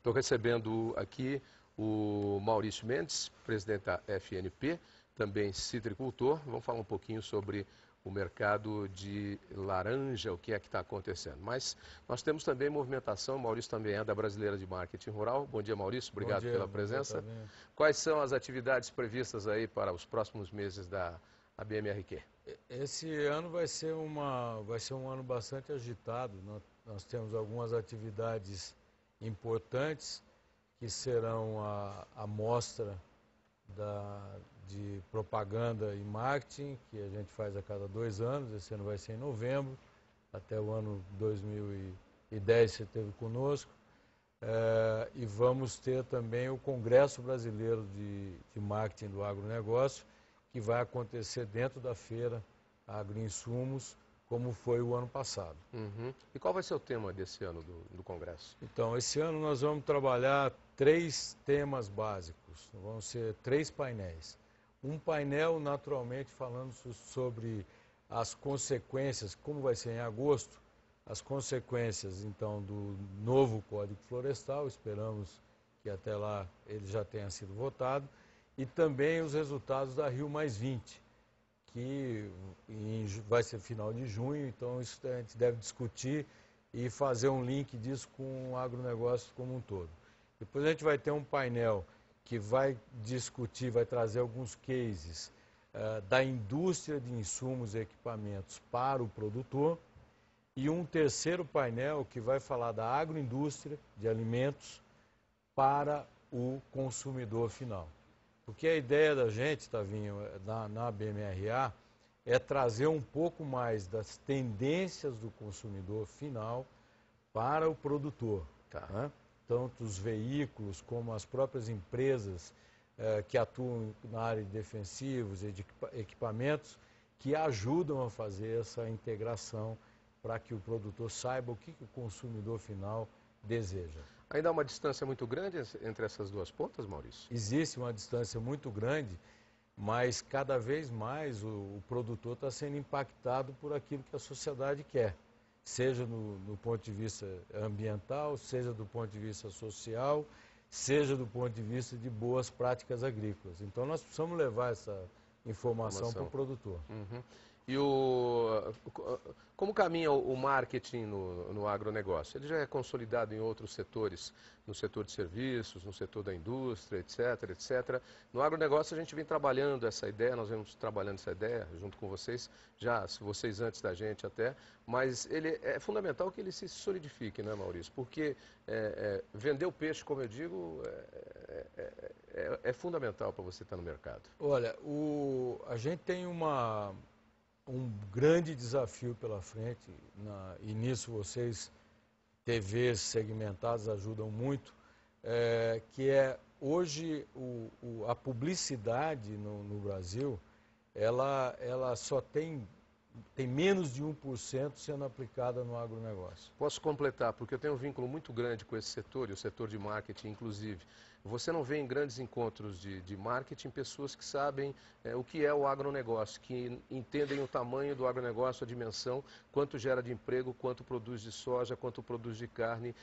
Estou recebendo aqui o Maurício Mendes, presidente da FNP, também citricultor. Vamos falar um pouquinho sobre o mercado de laranja, o que é que está acontecendo. Mas nós temos também movimentação, o Maurício também é da Brasileira de Marketing Rural. Bom dia, Maurício, obrigado pela presença. Quais são as atividades previstas aí para os próximos meses da BMRQ? Esse ano vai ser um ano bastante agitado. Nós temos algumas atividades importantes que serão a mostra de propaganda e marketing, que a gente faz a cada 2 anos. Esse ano vai ser em novembro, até o ano 2010 você esteve conosco. E vamos ter também o Congresso Brasileiro de Marketing do Agronegócio, que vai acontecer dentro da feira Agroinsumos, como foi o ano passado. E qual vai ser o tema desse ano do Congresso? Então, esse ano nós vamos trabalhar 3 temas básicos, vão ser 3 painéis. Um painel, naturalmente, falando sobre as consequências, como vai ser em agosto, as consequências, então, do novo Código Florestal. Esperamos que até lá ele já tenha sido votado, e também os resultados da Rio+20, que vai ser final de junho. Então isso a gente deve discutir e fazer um link disso com o agronegócio como um todo. Depois a gente vai ter um painel que vai discutir, vai trazer alguns cases da indústria de insumos e equipamentos para o produtor, e um terceiro painel que vai falar da agroindústria de alimentos para o consumidor final. Porque a ideia da gente, Tavinho, na BMRA, é trazer um pouco mais das tendências do consumidor final para o produtor. Né? Tanto os veículos como as próprias empresas que atuam na área de defensivos e de equipamentos, que ajudam a fazer essa integração para que o produtor saiba o que o consumidor final deseja. Ainda há uma distância muito grande entre essas duas pontas, Maurício? Existe uma distância muito grande, mas cada vez mais o produtor está sendo impactado por aquilo que a sociedade quer, seja no ponto de vista ambiental, seja do ponto de vista social, seja do ponto de vista de boas práticas agrícolas. Então nós precisamos levar essa informação para o produtor. E como caminha o marketing no agronegócio? Ele já é consolidado em outros setores, no setor de serviços, no setor da indústria, etc, etc. No agronegócio a gente vem trabalhando essa ideia, nós vemos trabalhando essa ideia junto com vocês, vocês antes da gente até, mas ele é fundamental que ele se solidifique, né, Maurício? Porque vender o peixe, como eu digo, é fundamental para você estar no mercado. Olha, a gente tem um grande desafio pela frente, e nisso vocês, TVs segmentadas, ajudam muito, que é hoje a publicidade no Brasil, ela só tem menos de 1% sendo aplicada no agronegócio. Posso completar, porque eu tenho um vínculo muito grande com esse setor, e o setor de marketing, inclusive. Você não vê em grandes encontros de marketing pessoas que sabem o que é o agronegócio, que entendem o tamanho do agronegócio, a dimensão, quanto gera de emprego, quanto produz de soja, quanto produz de carne,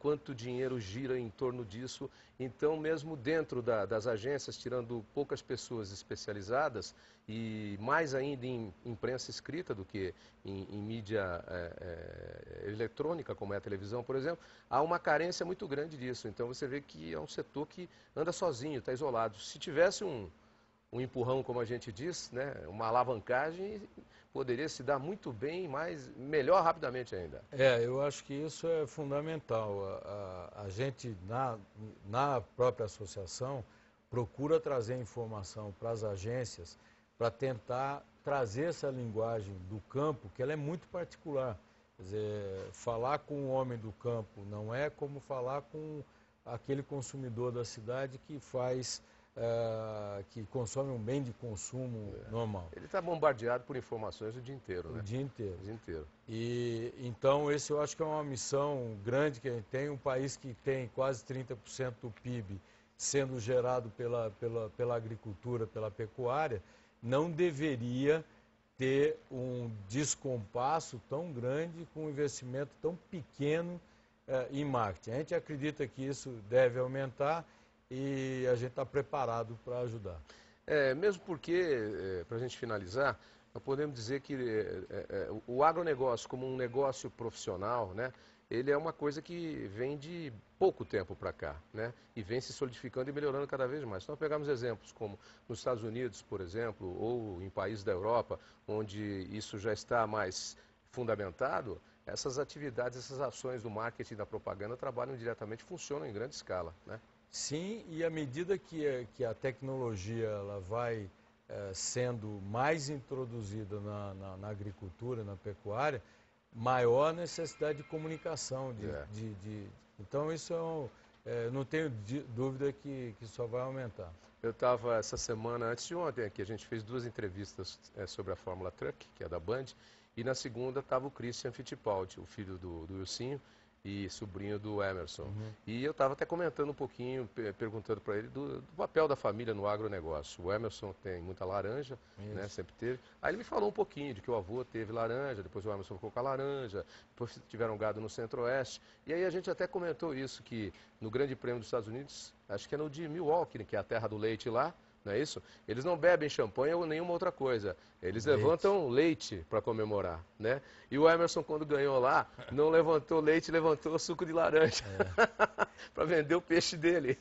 quanto dinheiro gira em torno disso. Então, mesmo dentro das agências, tirando poucas pessoas especializadas, e mais ainda em imprensa escrita do que em mídia eletrônica, como é a televisão, por exemplo, há uma carência muito grande disso. Então você vê que é um setor que anda sozinho, está isolado. Se tivesse um empurrão, como a gente diz, né, uma alavancagem, poderia se dar muito bem, mas melhor rapidamente ainda. Eu acho que isso é fundamental. A gente, na própria associação, procura trazer informação para as agências para tentar trazer essa linguagem do campo, que ela é muito particular. Quer dizer, falar com o homem do campo não é como falar com aquele consumidor da cidade que consome um bem de consumo normal. Ele está bombardeado por informações o dia inteiro, né? O dia inteiro. O dia inteiro. E então esse eu acho que é uma missão grande que a gente tem. Um país que tem quase 30% do PIB sendo gerado pela agricultura, pela pecuária, não deveria ter um descompasso tão grande com um investimento tão pequeno em marketing. A gente acredita que isso deve aumentar e a gente está preparado para ajudar. Mesmo porque, para a gente finalizar, nós podemos dizer que o agronegócio como um negócio profissional, né, ele é uma coisa que vem de pouco tempo para cá, né, e vem se solidificando e melhorando cada vez mais. Se nós pegarmos exemplos como nos Estados Unidos, por exemplo, ou em países da Europa, onde isso já está mais fundamentado, essas atividades, essas ações do marketing e da propaganda trabalham diretamente, funcionam em grande escala, né? Sim, e à medida que a tecnologia ela vai sendo mais introduzida na agricultura, na pecuária, maior a necessidade de comunicação. Então, isso não tenho dúvida que só vai aumentar. Eu estava essa semana, antes de ontem aqui, a gente fez 2 entrevistas sobre a Fórmula Truck, que é da Band, e na segunda estava o Christian Fittipaldi, o filho do Wilsinho e sobrinho do Emerson. E eu estava até comentando um pouquinho, perguntando para ele do papel da família no agronegócio. O Emerson tem muita laranja, né, sempre teve. Aí ele me falou um pouquinho de que o avô teve laranja, depois o Emerson ficou com a laranja, depois tiveram gado no Centro-Oeste. E aí a gente até comentou isso, que no Grande Prêmio dos Estados Unidos, acho que é no de Milwaukee, que é a terra do leite lá, não é isso? Eles não bebem champanhe ou nenhuma outra coisa. Eles levantam leite para comemorar, né? E o Emerson, quando ganhou lá, não levantou leite, levantou suco de laranja. Para vender o peixe dele.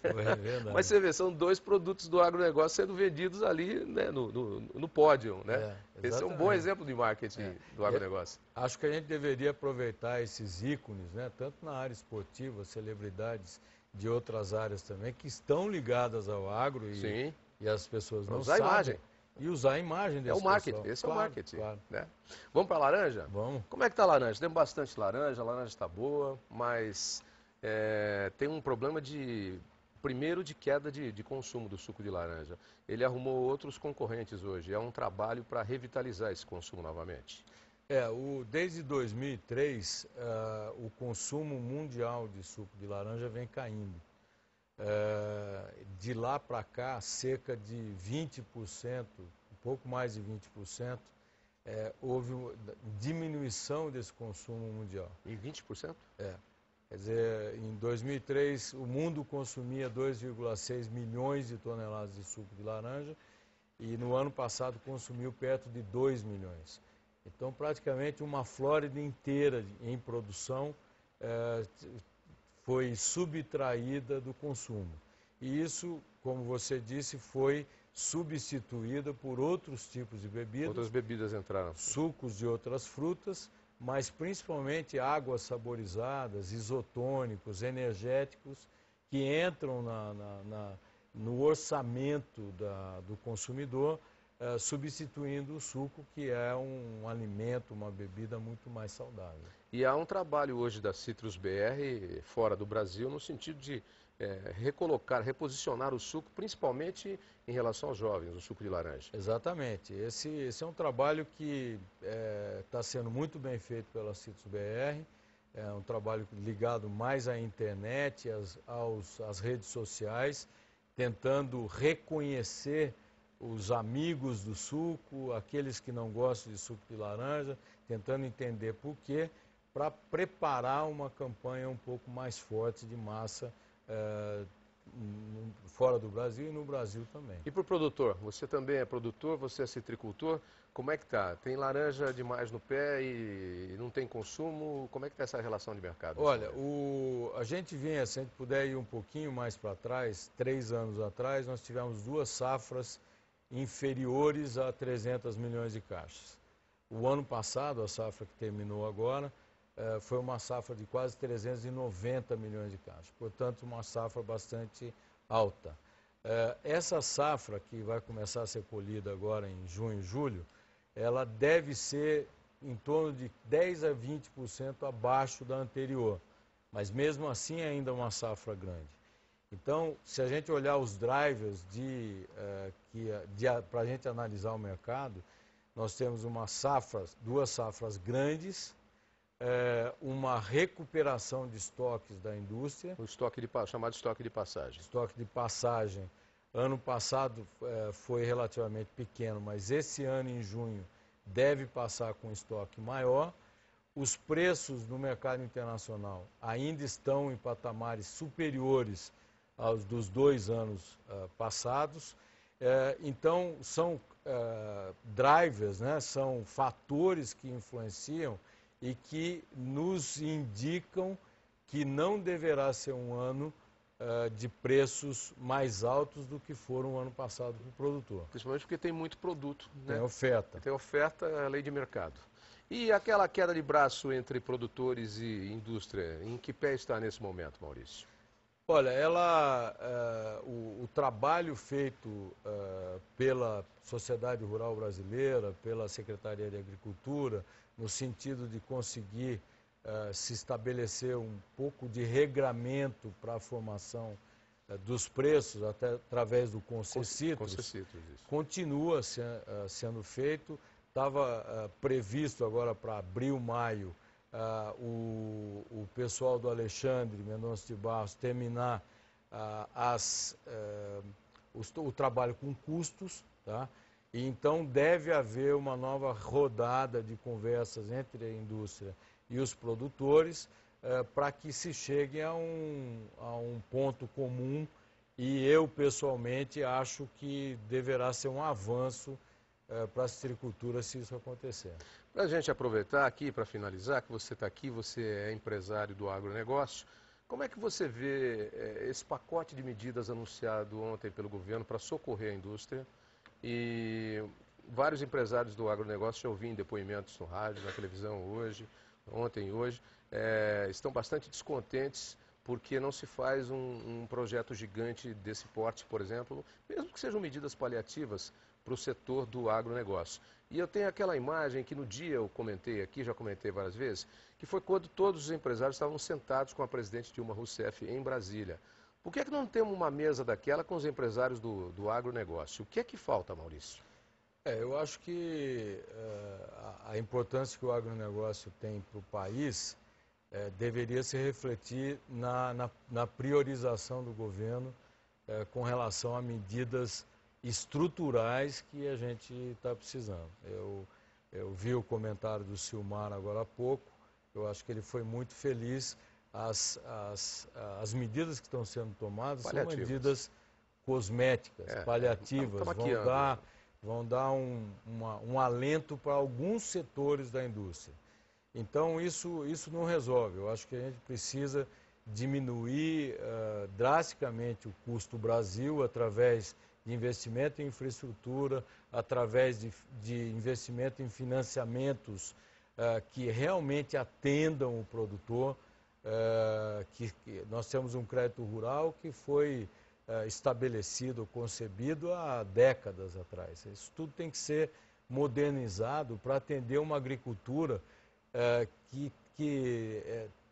Mas você vê, são 2 produtos do agronegócio sendo vendidos ali, né, no pódio, né? Esse é um bom exemplo de marketing do agronegócio. Acho que a gente deveria aproveitar esses ícones, né, tanto na área esportiva, celebridades de outras áreas também, que estão ligadas ao agro e as pessoas não sabem. Imagem. E usar a imagem desse É o marketing, pessoal. esse é o marketing. Claro. Né? Vamos para a laranja? Vamos. Como é que está a laranja? Tem bastante laranja, a laranja está boa, mas tem um problema primeiro de queda de consumo do suco de laranja. Ele arrumou outros concorrentes hoje. É um trabalho para revitalizar esse consumo novamente. Desde 2003, o consumo mundial de suco de laranja vem caindo. De lá para cá, cerca de 20%, um pouco mais de 20%, houve diminuição desse consumo mundial. Em 20%? Quer dizer, em 2003, o mundo consumia 2,6 milhões de toneladas de suco de laranja e no ano passado consumiu perto de 2 milhões. Então, praticamente uma Flórida inteira em produção foi subtraída do consumo. E isso, como você disse, foi substituída por outros tipos de bebidas. Outras bebidas entraram. Sucos de outras frutas, mas principalmente águas saborizadas, isotônicos, energéticos, que entram no orçamento do consumidor, substituindo o suco, que é um alimento, uma bebida muito mais saudável. E há um trabalho hoje da Citrus BR fora do Brasil no sentido de reposicionar o suco, principalmente em relação aos jovens, o suco de laranja. Exatamente. Esse é um trabalho que está sendo muito bem feito pela Citrus BR, é um trabalho ligado mais à internet, às redes sociais, tentando reconhecer os amigos do suco, aqueles que não gostam de suco de laranja, tentando entender por quê, para preparar uma campanha um pouco mais forte de massa fora do Brasil e no Brasil também. E para o produtor? Você também é produtor, você é citricultor, como é que está? Tem laranja demais no pé e não tem consumo? Como é que está essa relação de mercado? Olha, a gente vinha, se a gente puder ir um pouquinho mais para trás, 3 anos atrás, nós tivemos 2 safras inferiores a 300 milhões de caixas. O ano passado, a safra que terminou agora, foi uma safra de quase 390 milhões de caixas, portanto uma safra bastante alta. Essa safra que vai começar a ser colhida agora em junho e julho, ela deve ser em torno de 10 a 20% abaixo da anterior, mas mesmo assim ainda uma safra grande. Então, se a gente olhar os drivers para a gente analisar o mercado, nós temos 2 safras grandes, uma recuperação de estoques da indústria. O chamado estoque de passagem. Estoque de passagem. Ano passado foi relativamente pequeno, mas esse ano, em junho, deve passar com estoque maior. os preços no mercado internacional ainda estão em patamares superiores aos dos 2 anos passados. Então, são drivers, né, são fatores que influenciam e que nos indicam que não deverá ser um ano de preços mais altos do que foram o ano passado para o produtor. Principalmente porque tem muito produto, né? Tem oferta. Tem oferta, é lei de mercado. E aquela queda de braço entre produtores e indústria, em que pé está nesse momento, Maurício? Olha, o trabalho feito pela Sociedade Rural Brasileira, pela Secretaria de Agricultura, no sentido de conseguir se estabelecer um pouco de regramento para a formação dos preços, até através do Concessitros, continua sendo feito. Estava previsto agora para abril, maio, o pessoal do Alexandre Mendonça de Barros terminar o trabalho com custos, tá? E então deve haver uma nova rodada de conversas entre a indústria e os produtores para que se chegue a um ponto comum, e eu pessoalmente acho que deverá ser um avanço para a citricultura se isso acontecer. Para a gente aproveitar aqui, para finalizar, que você está aqui, você é empresário do agronegócio, como é que você vê esse pacote de medidas anunciado ontem pelo governo para socorrer a indústria? E vários empresários do agronegócio, já ouvi em depoimentos no rádio, na televisão ontem e hoje, estão bastante descontentes porque não se faz um projeto gigante desse porte, por exemplo, mesmo que sejam medidas paliativas para o setor do agronegócio. E eu tenho aquela imagem que no dia eu comentei aqui, já comentei várias vezes, que foi quando todos os empresários estavam sentados com a presidente Dilma Rousseff em Brasília. Por que não temos uma mesa daquela com os empresários do agronegócio? O que é que falta, Maurício? Eu acho que a importância que o agronegócio tem para o país deveria se refletir na priorização do governo com relação a medidas estruturais que a gente está precisando. Eu vi o comentário do Silmar agora há pouco, eu acho que ele foi muito feliz. As medidas que estão sendo tomadas são medidas cosméticas, paliativas, vão dar um alento para alguns setores da indústria. Então, isso não resolve. Eu acho que a gente precisa diminuir drasticamente o custo Brasil através de investimento em infraestrutura, através de investimento em financiamentos que realmente atendam o produtor. Nós temos um crédito rural que foi estabelecido, concebido há décadas atrás. Isso tudo tem que ser modernizado para atender uma agricultura que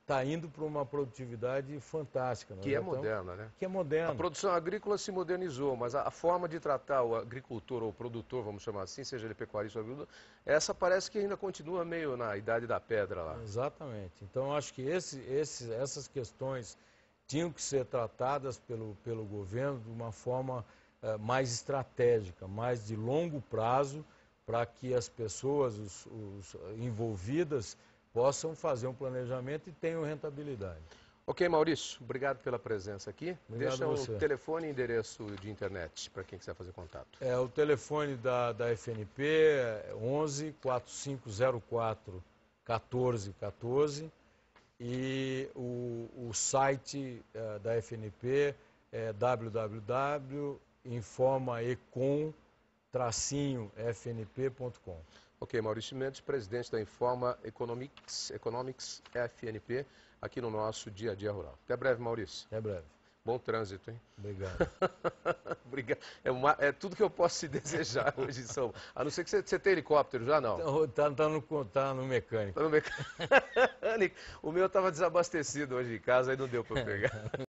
está indo para uma produtividade fantástica. Que é moderna, né? Que é moderna. A produção agrícola se modernizou, mas a forma de tratar o agricultor ou o produtor, vamos chamar assim, seja ele pecuarista ou agricultor, essa parece que ainda continua meio na idade da pedra lá. Exatamente. Então, acho que essas questões tinham que ser tratadas pelo governo de uma forma mais estratégica, mais de longo prazo, para que as pessoas os envolvidas possam fazer um planejamento e tenham rentabilidade. Ok, Maurício, obrigado pela presença aqui. Obrigado. Deixa um telefone e endereço de internet para quem quiser fazer contato. O telefone da FNP é 11 4504 1414 e o site da FNP é www.informaecon-fnp.com. Ok, Maurício Mendes, presidente da Informa Economics FNP, aqui no nosso Dia a Dia Rural. Até breve, Maurício. Até breve. Bom trânsito, hein? Obrigado. Obrigado. É tudo que eu posso te desejar hoje em São Paulo. A não ser que você tem helicóptero já, não? Está no mecânico. Tá no mecânico. O meu estava desabastecido hoje em casa, aí não deu para eu pegar.